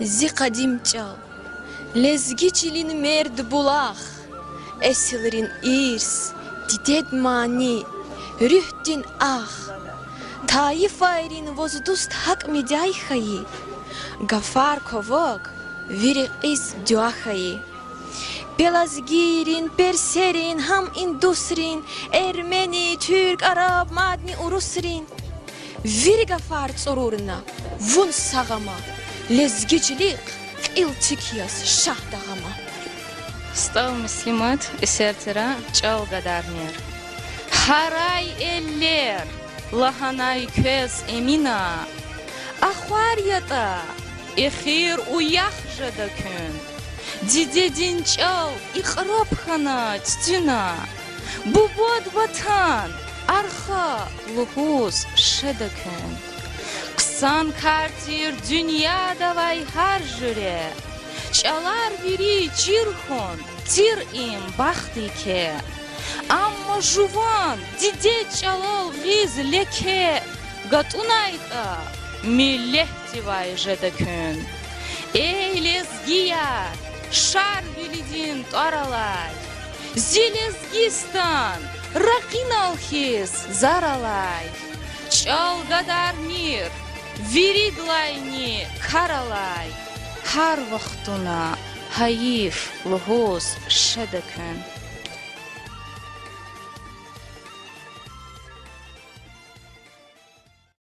Зи қадимчал, лезгичилин мерд булах, эсилрин ирс, дидед мани, рюхтин ах, таифайрин воздуст хак медяйхаи, гафар ковог, вирикис дюахаи. Belazgirin, Perserin, ham Indusrin, Ermeni, Türk, Arap, Madni, Urusrin. Virga fart oruruna, vun sağama, lezgicilik, iltikiyas şahdağama. Стал мислимат эсертера чал гадарнер. Харай эллер, лаханай көз эмина. Ахварията, эхир уях жада күн. Дидедин чал иқраб хана тюна. Бубод ватан, арха лухуз шада күн. Қсан картир dünya давай хар жүре. Чалар вири чирхон, тир им бахти ке. Амма жуван, диде чалал виз леке. Гатунайта, миллехти вай жада күн. Эй лезгия, шар вилидин таралай. Зилезгистан, ракиналхис заралай. Чал гадарнир, виридлайни каралай. Har vaxtuna hayif luhuz şedekün.